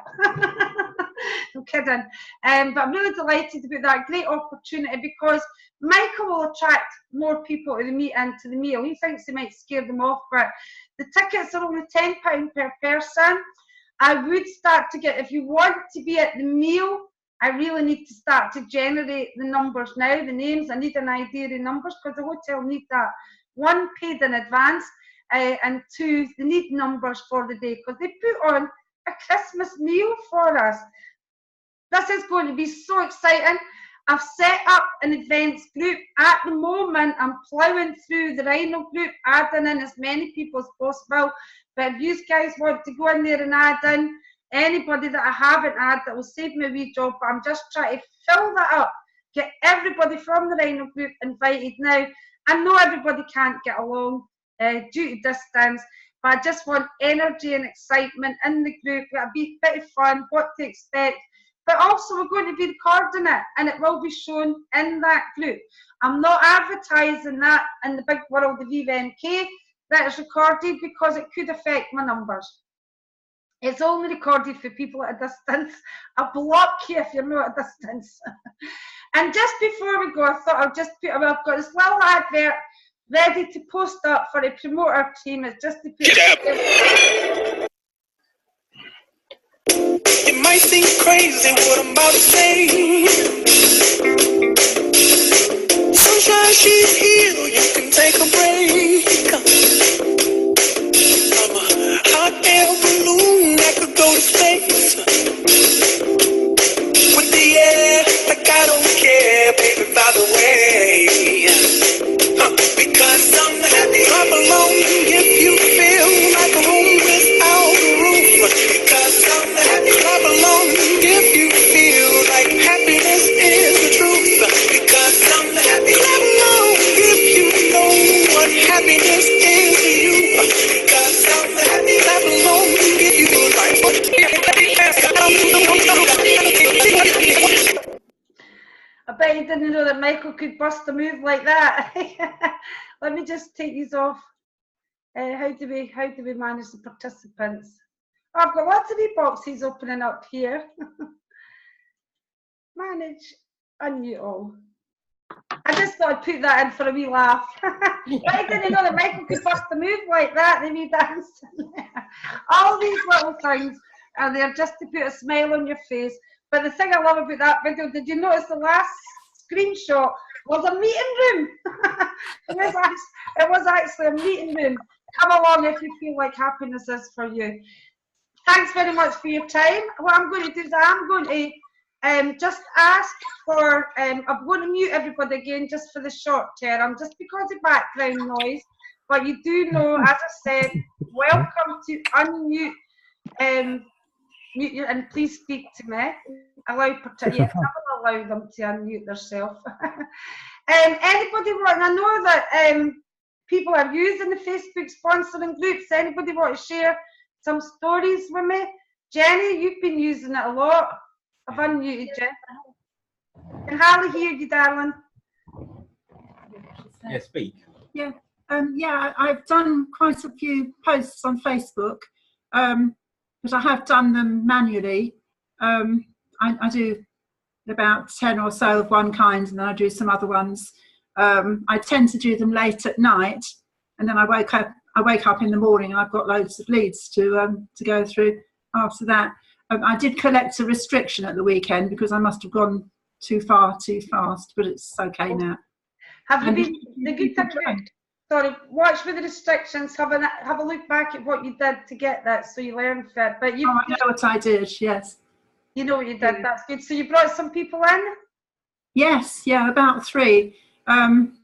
I'm kidding. But I'm really delighted about that great opportunity because Michael will attract more people to the meal. He thinks he might scare them off, but the tickets are only £10 per person. I would start to get, if you want to be at the meal, I really need to start to generate the numbers now, the names. I need an idea of numbers because the hotel need that. One, paid in advance, and two, they need numbers for the day because they put on a Christmas meal for us. This is going to be so exciting. I've set up an events group. At the moment, I'm ploughing through the Rhino group, adding in as many people as possible. But if you guys want to go in there and add in anybody that I haven't added, that will save me a wee job. But I'm just trying to fill that up, get everybody from the Rhino group invited now. I know everybody can't get along due to distance, but I just want energy and excitement in the group. It'll be a bit of fun, what to expect. But also we're going to be recording it and it will be shown in that group. I'm not advertising that in the big world of Viva MK that is recorded because it could affect my numbers. It's only recorded for people at a distance. I'll block you if you're not at a distance. And just before we go, I thought I'll just put, well, I've got this little advert ready to post up for a promoter team. It's just to put It might seem crazy what I'm about to say. Sunshine, she's here, you can take a break. I'm a hot air balloon that could go to space. With the air, like I don't care, baby, by the way. Because I'm happy, I'm alone if you feel like a room without a roof. Because I'm happy, I'm alone if you feel like happiness is the truth. Because I'm happy, I'm alone if you know what happiness is to you. Because I'm happy, I'm alone if you feel like I bet you didn't know that Michael could bust a move like that. Let me just take these off. How do we manage the participants? Oh, I've got lots of wee boxes opening up here. Manage, unmute all. I just thought I'd put that in for a wee laugh. I didn't know that Michael could bust a move like that. They wee dance. All these little things are there just to put a smile on your face. But the thing I love about that video, did you notice the last screenshot was a meeting room? it was actually a meeting room. Come along if you feel like happiness is for you. Thanks very much for your time. What I'm going to do is I'm going to just ask for, I'm going to mute everybody again just for the short term, just because of background noise. But you do know, as I said, welcome to unmute. And please speak to me. Yes, I will allow them to unmute themselves. Anybody want? I know that people are using the Facebook sponsoring groups. Anybody want to share some stories with me? Jenny, you've been using it a lot. I've unmuted you. Can Harley hear you, darling? Yeah, speak. Yeah, yeah. I've done quite a few posts on Facebook. But I have done them manually. I do about 10 or so of one kind, and then I do some other ones. I tend to do them late at night, and then I wake up in the morning, and I've got loads of leads to go through after that. I did collect a restriction at the weekend because I must have gone too far too fast, but it's okay now. Have you been the good thing? Sorry, watch with the restrictions, have a look back at what you did to get that so you learn from it. But you, I know what I did, yes. You know what you did, that's good. So you brought some people in? Yes, yeah, about 3. And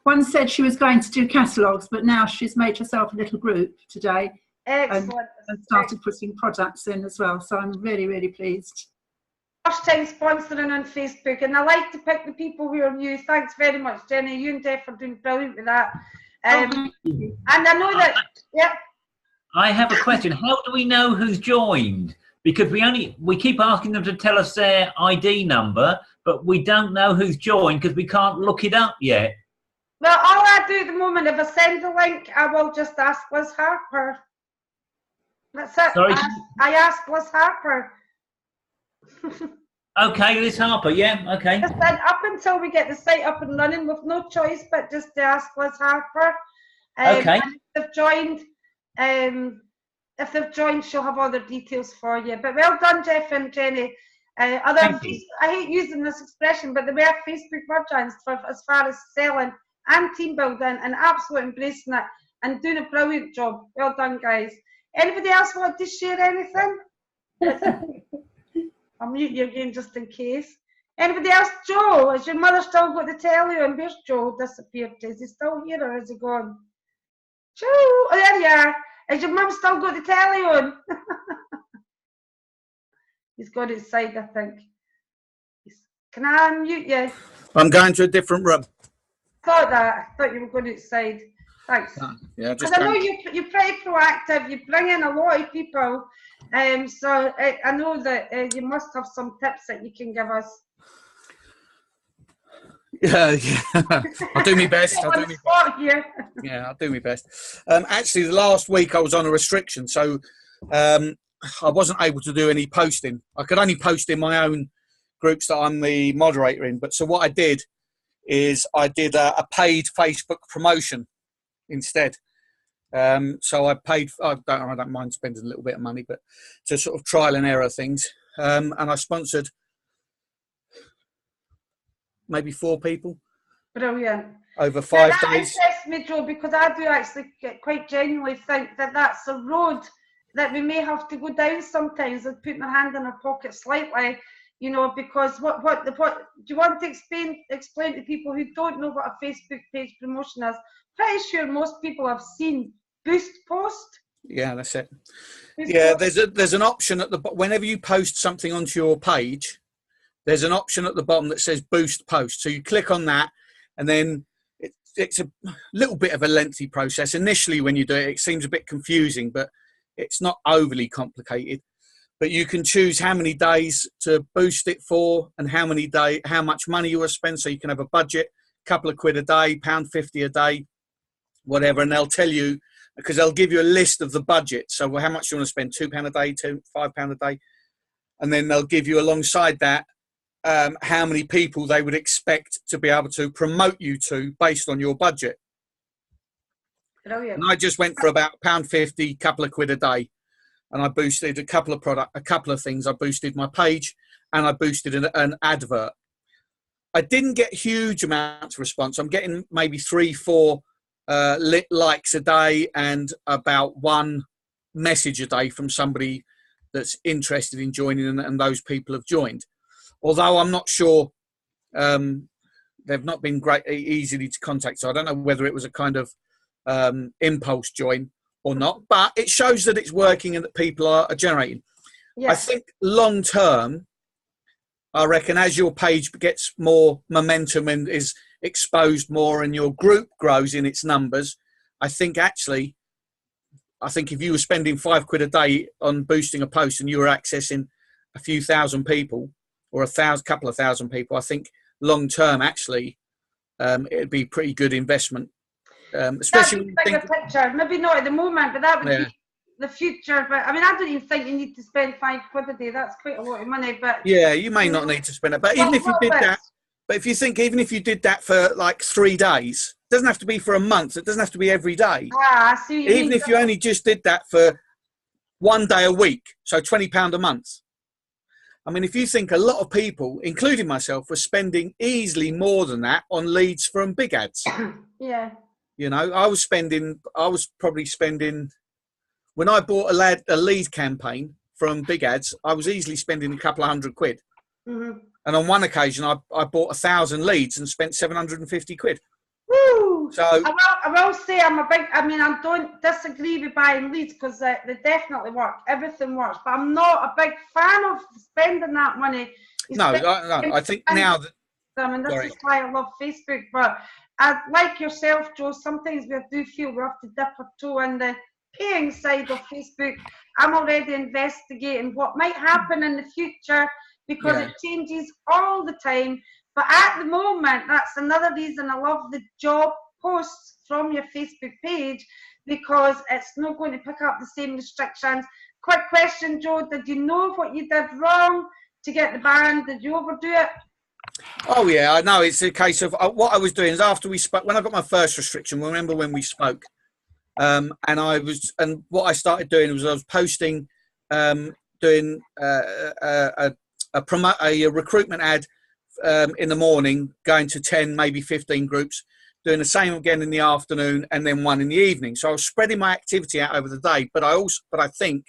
one said she was going to do catalogues, but now she's made herself a little group today. Excellent. And started putting products in as well, so I'm really, really pleased. First time sponsoring on Facebook, and I like to pick the people who are new. Thanks very much, Jenny. You and Def are doing brilliant with that. And I know that, yeah. I have a question. How do we know who's joined? Because we keep asking them to tell us their ID number, but we don't know who's joined because we can't look it up yet. Well, all I do at the moment, if I send the link, I will just ask Liz Harper. That's it. Sorry? I ask Liz Harper. Okay, Liz Harper, yeah, okay. Just up until we get the site up and running, with no choice but just to ask Liz Harper. Okay. They've joined. if they've joined, she'll have all their details for you. But well done, Jeff and Jenny. I hate using this expression, but they were Facebook merchants for as far as selling and team building and absolutely embracing it and doing a brilliant job. Well done, guys. Anybody else want to share anything? I'll mute you again just in case. Anybody else? Joe, has your mother still got the telly on? Where's Joe disappeared? Is he still here or is he gone? Joe, oh, there you are. Has your mum still got the telly on? He's gone inside, I think. Can I unmute you? I'm going to a different room. I thought you were going outside. Thanks. Yeah, because I know you're pretty proactive. You bring in a lot of people, so I know that you must have some tips that you can give us. Yeah. I'll do my best. I'll do my best. Actually, the last week I was on a restriction, so I wasn't able to do any posting. I could only post in my own groups that I'm the moderator in. But so what I did is I did a paid Facebook promotion instead. So I paid. I don't mind spending a little bit of money, but to sort of trial and error things. And I sponsored maybe 4 people. Brilliant. Over 5 that days. Interests me, Joe, because I do actually quite genuinely think that that's a road that we may have to go down sometimes, and putting our hand in our pocket slightly, you know, because what do you want to explain to people who don't know what a Facebook page promotion is? Pretty sure most people have seen Boost Post. Yeah, that's it. Boost Yeah, Post. there's an option at the whenever you post something onto your page, there's an option at the bottom that says Boost Post. So you click on that, and then it's a little bit of a lengthy process. Initially, when you do it, it seems a bit confusing, but it's not overly complicated. But you can choose how many days to boost it for and how much money you want to spend. So you can have a budget, a couple of quid a day, £1.50 a day, whatever. And they'll tell you, because they'll give you a list of the budget. So how much you want to spend, £2 a day, £5 a day. And then they'll give you alongside that how many people they would expect to be able to promote you to based on your budget. Brilliant. And I just went for about £1.50, couple of quid a day, and I boosted a couple of things. I boosted my page and I boosted an advert. I didn't get huge amounts of response. I'm getting maybe 3-4 likes a day and about 1 message a day from somebody that's interested in joining, and those people have joined. Although I'm not sure, they've not been easily to contact, so I don't know whether it was a kind of impulse join or not, but it shows that it's working and that people are generating. Yes. I think long term, I reckon as your page gets more momentum and is exposed more and your group grows in its numbers, I think if you were spending 5 quid a day on boosting a post and you were accessing a few thousand people or couple of thousand people, I think long term actually it'd be a pretty good investment. Especially when you think picture. Maybe not at the moment, but that would be the future. But I mean, I don't even think you need to spend 5 quid a day. That's quite a lot of money. But yeah, you may not need to spend it. But even if you did that, even if you did that for like 3 days, it doesn't have to be for a month. It doesn't have to be every day. I see. Even if you only just did that for 1 day a week, so £20 a month. I mean, if you think a lot of people, including myself, were spending easily more than that on leads from big ads. Yeah. You know, I was probably spending, when I bought a lead campaign from big ads, I was easily spending a couple of £100 quid. Mm-hmm. And on one occasion, I bought 1,000 leads and spent 750 quid. Woo! So I will say I don't disagree with buying leads because they definitely work. Everything works. But I'm not a big fan of spending that money. No, I think now that... I mean, this is why I love Facebook. But like yourself, Joe, sometimes we do feel we have to dip our toe in the paying side of Facebook. I'm already investigating what might happen in the future because it changes all the time. But at the moment, that's another reason I love the job posts from your Facebook page, because it's not going to pick up the same restrictions. Quick question, Joe, did you know what you did wrong to get the ban? Did you overdo it? Oh, yeah, I know. It's a case of what I was doing is after we spoke, when I got my first restriction, remember when we spoke, And what I started doing was I was posting, doing a recruitment ad in the morning, going to 10, maybe 15 groups, doing the same again in the afternoon, and then one in the evening. So I was spreading my activity out over the day. But I think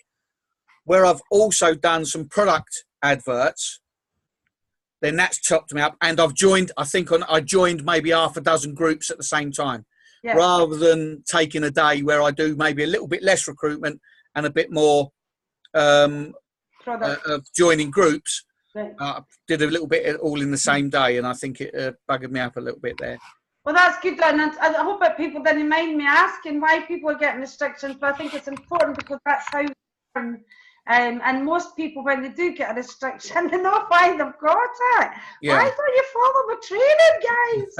where I've also done some product adverts, then that's chopped me up, and I joined maybe half a dozen groups at the same time, rather than taking a day where I do maybe a little bit less recruitment and a bit more of joining groups. Right. Did a little bit all in the same day, and I think it buggered me up a little bit there. Well, that's good, and I hope that people didn't mind me asking why people are getting restrictions, but I think it's important because that's how we learn. And most people, when they do get a restriction, they know why they've got it. Yeah. Why don't you follow the training, guys?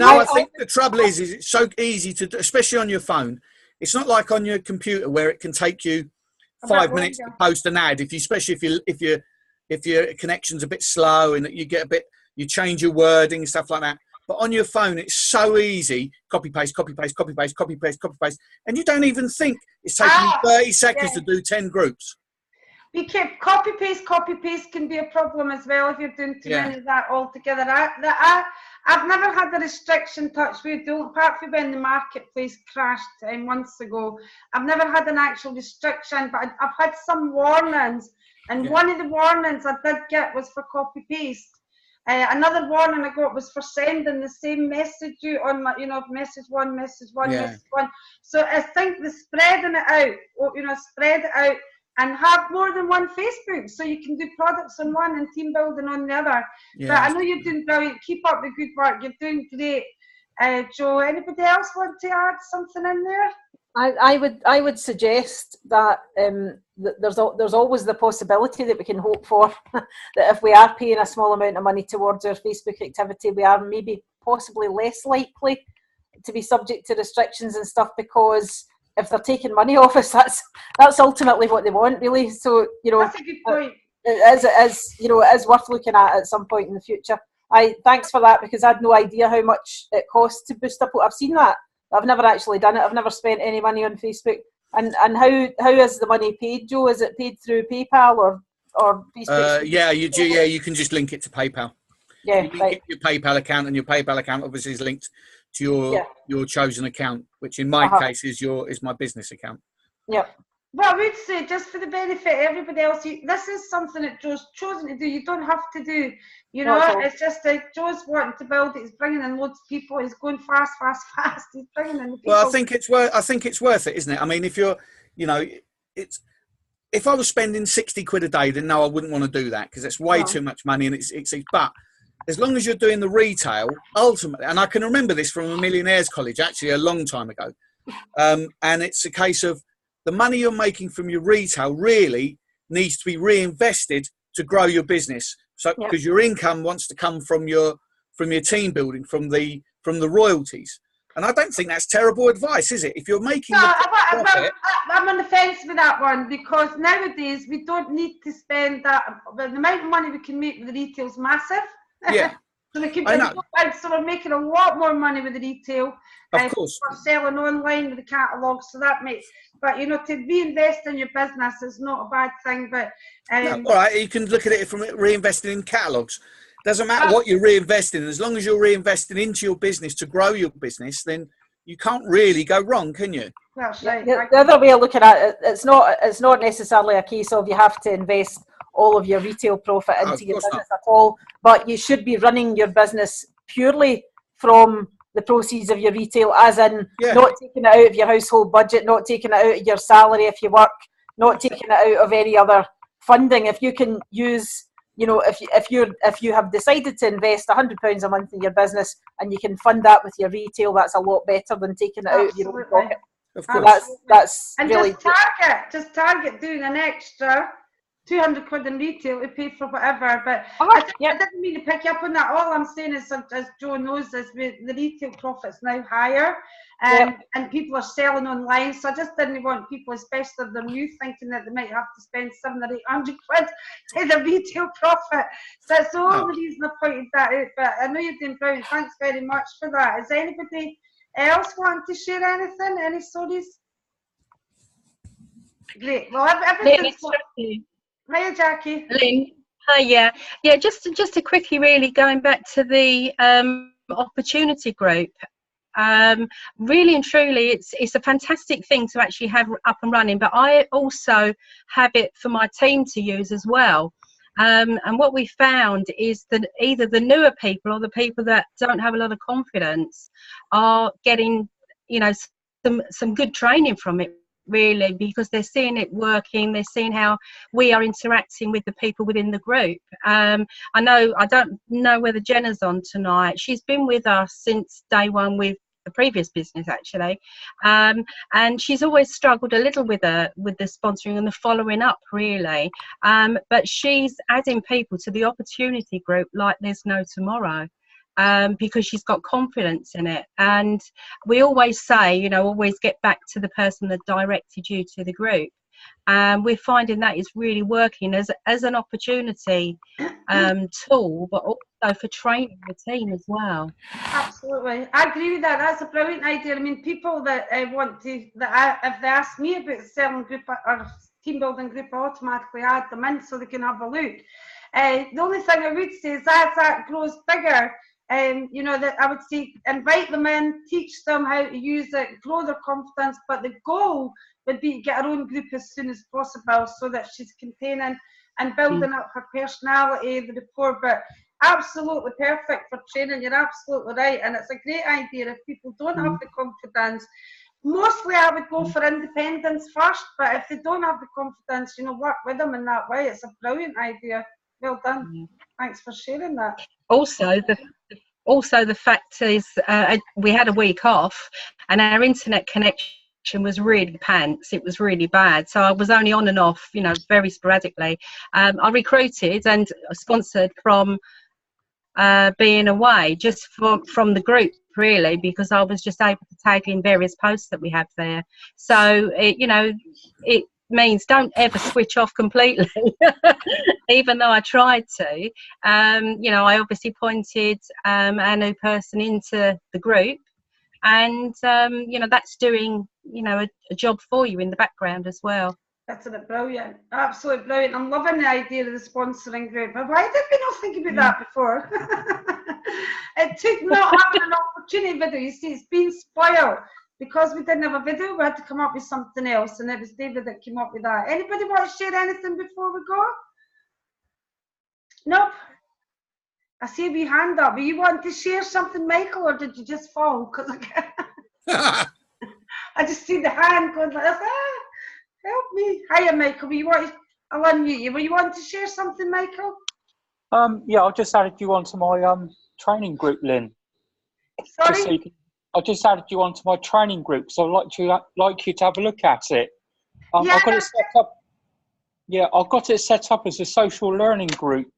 I think the trouble is it's so easy to do, especially on your phone. It's not like on your computer where it can take you 5 minutes to post an ad. Especially if your connection's a bit slow and you change your wording and stuff like that. But on your phone, it's so easy. Copy, paste, copy, paste, copy, paste, copy, paste, copy, paste. And you don't even think it's taking you 30 seconds to do 10 groups. Copy, paste can be a problem as well if you're doing too many of that altogether. I've never had a restriction touch wood, apart from when the marketplace crashed months ago. I've never had an actual restriction, but I've had some warnings. And one of the warnings I did get was for copy, paste. Another warning I got was for sending the same message on my, message one. So I think the spreading it out, spread it out and have more than one Facebook. So you can do products on one and team building on the other. Yeah. But I know you're doing brilliant. Keep up the good work. You're doing great. Joe, anybody else want to add something in there? I would suggest that there's always the possibility that we can hope for that if we are paying a small amount of money towards our Facebook activity, we are maybe possibly less likely to be subject to restrictions and stuff, because if they're taking money off us, that's ultimately what they want, really. So that's a good point. It is worth looking at some point in the future. Thanks for that, because I had no idea how much it costs to boost up. I've seen that. I've never actually done it. I've never spent any money on Facebook. And how is the money paid, Joe? Is it paid through PayPal or Facebook? You do. Yeah, you can just link it to PayPal. Yeah, you link your PayPal account, and your PayPal account obviously is linked to your chosen account, which in my case is my business account. Yeah. Well, I would say, just for the benefit of everybody else, this is something that Joe's chosen to do. You don't have to do, it's just that Joe's wanting to build it. He's bringing in loads of people. He's going fast. He's bringing in the people. Well, I think it's worth it, isn't it? I mean, if you're, if I was spending 60 quid a day, then no, I wouldn't want to do that, because it's way too much money, and it's but as long as you're doing the retail, ultimately, and I can remember this from a Millionaires College actually a long time ago, and it's a case of, the money you're making from your retail really needs to be reinvested to grow your business. So, because your income wants to come from your team building, from the royalties. And I don't think that's terrible advice, is it? If you're making I'm on the fence with that one, because nowadays we don't need to spend that. The amount of money we can make with the retail is massive. Yeah. So we're making a lot more money with the retail. Of course. We're selling online with the catalogue, so that makes. But to reinvest in your business is not a bad thing. But all right, you can look at it from reinvesting in catalogues. Doesn't matter what you're reinvesting in, as long as you're reinvesting into your business to grow your business, then you can't really go wrong, can you? That's right. The other way of looking at it, it's not necessarily a case of you have to invest all of your retail profit into your business at all, but you should be running your business purely from the proceeds of your retail, as in not taking it out of your household budget, not taking it out of your salary if you work, not taking it out of any other funding. If you can use, if you have decided to invest £100 a month in your business and you can fund that with your retail, that's a lot better than taking it out of your own pocket. Of course. That's and really just target doing an extra 200 quid in retail to pay for whatever. But I didn't mean to pick you up on that. All I'm saying is, as Joe knows, is the retail profit's now higher, and people are selling online. So I just didn't want people, especially if they're new, thinking that they might have to spend 700 or 800 quid to the retail profit. So that's the only reason I pointed that out. But I know you're doing brilliant. Thanks very much for that. Is anybody else want to share anything? Any stories? Great. Well, everything's... Hiya, Jackie. Lynn. Hi, yeah. Just a quickie, really, going back to the opportunity group. Really and truly, it's a fantastic thing to actually have up and running, but I also have it for my team to use as well. And what we found is that either the newer people or the people that don't have a lot of confidence are getting, you know, some good training from it, really, because they're seeing it working, they're seeing how we are interacting with the people within the group. I don't know whether Jenna's on tonight. She's been with us since day one with the previous business, actually, and she's always struggled a little with the sponsoring and the following up, really, but she's adding people to the opportunity group like there's no tomorrow. Because she's got confidence in it. And we always say, you know, always get back to the person that directed you to the group. We're finding that is really working as an opportunity tool, but also for training the team as well. Absolutely. I agree with that. That's a brilliant idea. I mean, people that if they ask me about selling group or team building group, I automatically add them in so they can have a look. The only thing I would say is as that grows bigger, you know, that I would say invite them in, teach them how to use it, grow their confidence, but the goal would be to get her own group as soon as possible so that she's containing and building up her personality, the rapport. But absolutely perfect for training, you're absolutely right, and it's a great idea if people don't have the confidence. Mostly I would go for independence first, but if they don't have the confidence, you know, work with them in that way. It's a brilliant idea. Well done. Thanks for sharing that. Also, the fact is, we had a week off, and our internet connection was really pants. It was really bad, so I was only on and off, you know, very sporadically. I recruited and sponsored from being away, just from the group, really, because I was just able to tag in various posts that we have there. So it means don't ever switch off completely. Even though I tried to, I obviously pointed our new person into the group, and that's doing a job for you in the background as well. That's brilliant, absolutely brilliant. I'm loving the idea of the sponsoring group. Why did we not think about that before? It took not having an opportunity video. You see, it's been spoiled. Because we didn't have a video, we had to come up with something else, and it was David that came up with that. Anybody want to share anything before we go? Nope. I see a wee hand up. Were you wanting to share something, Michael, or did you just fall? Because I just see the hand going like this. Help me. Hiya, Michael. I'll unmute you. Were you wanting to share something, Michael? Yeah, I just added you onto my training group, Lynn. Sorry? I just added you onto my training group, so I'd like you to have a look at it. Yeah. I've got it set up. Yeah, I've got it set up as a social learning group,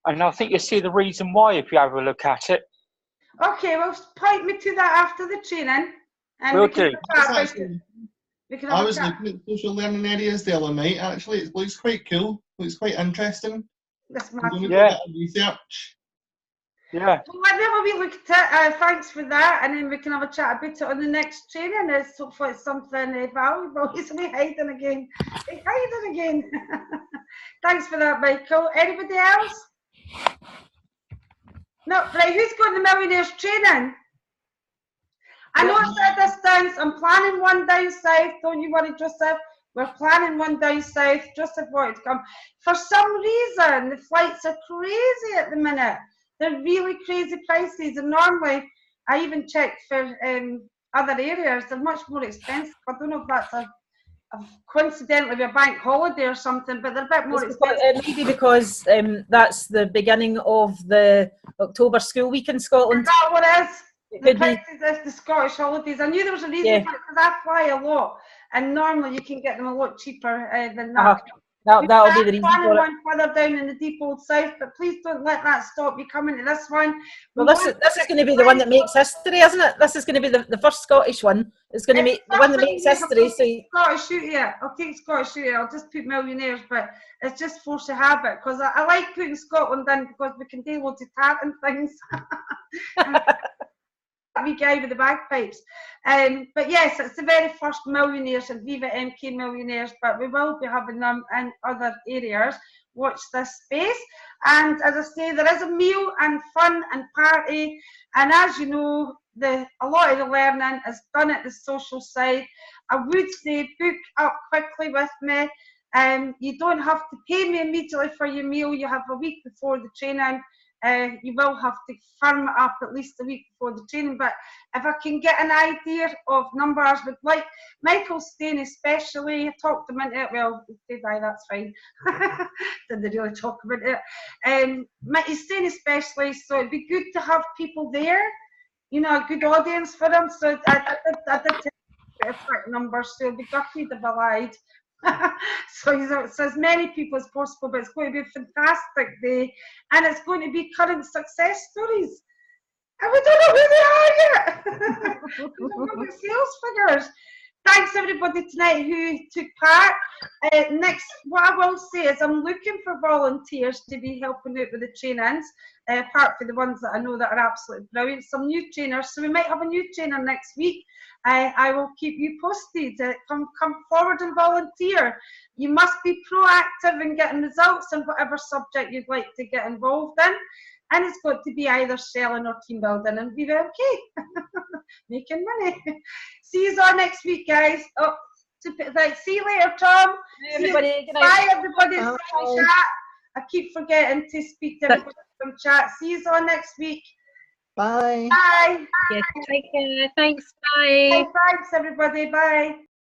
and I think you'll see the reason why if you have a look at it. Okay, well, point me to that after the training. And Will do. I was looking at social learning areas the other night. Actually, it looks quite cool. Looks quite interesting. That's yeah. Research. Yeah. Well, whenever we look at it, thanks for that, and then we can have a chat about it on the next training. Hopefully it's something valuable. He's hiding again. He's hiding again. Thanks for that, Michael. Anybody else? No, right, who's going to Millionaires Training? I know it's at a distance. I'm planning one down south. Don't you worry, Joseph. We're planning one down south. Joseph wanted to come. For some reason, the flights are crazy at the minute. They're really crazy prices, and normally I even checked for other areas. They're much more expensive. I don't know if that's coincidentally a bank holiday or something, but they're a bit more expensive. Maybe because that's the beginning of the October school week in Scotland. Is that what it is? The prices is the Scottish holidays. I knew there was a reason for it because I fly a lot, and normally you can get them a lot cheaper than that. That'll be the reason for it. One further down in the deep old south, but please don't let that stop you coming to this one. Well, this is going to be the one that makes history, isn't it? This is going to be the first Scottish one. It's going to be the one that makes history. Scottish shoot, yeah. I'll take Scottish shoot. I'll just put Millionaires, but it's just force of habit because I like putting Scotland in because we can do loads of tat and things. that wee guy with the bagpipes. But yes, it's the very first millionaires and Viva MK millionaires, but we will be having them in other areas. Watch this space. And as I say, there is a meal and fun and party. And as you know, a lot of the learning is done at the social side. I would say book up quickly with me. You don't have to pay me immediately for your meal. You have a week before the training. You will have to firm it up at least a week before the training. But if I can get an idea of numbers, with like Michael Stein especially, I talked him into it. Well, he said, aye, that's fine. Didn't really talk about it. He's Stein especially, so it'd be good to have people there. You know, a good audience for them. So I did take numbers, so it'll be gutted if I lied. So it's as many people as possible, but it's going to be a fantastic day, and it's going to be current success stories, and we don't know who they are yet. We don't know the sales figures. Thanks everybody tonight who took part. Next, what I will say is I'm looking for volunteers to be helping out with the trainings, apart from the ones that I know that are absolutely brilliant. Some new trainers, so we might have a new trainer next week. I will keep you posted. Come forward and volunteer. You must be proactive in getting results in whatever subject you'd like to get involved in. And it's got to be either selling or team building, and Viva MK. Making money. See you all next week, guys. Oh, see you later, Tom. Everybody, good night. Bye, everybody. Chat. I keep forgetting to speak to everybody from chat. See you all next week. Bye. Bye. Yeah, take care. Thanks. Bye. Thanks, everybody. Bye.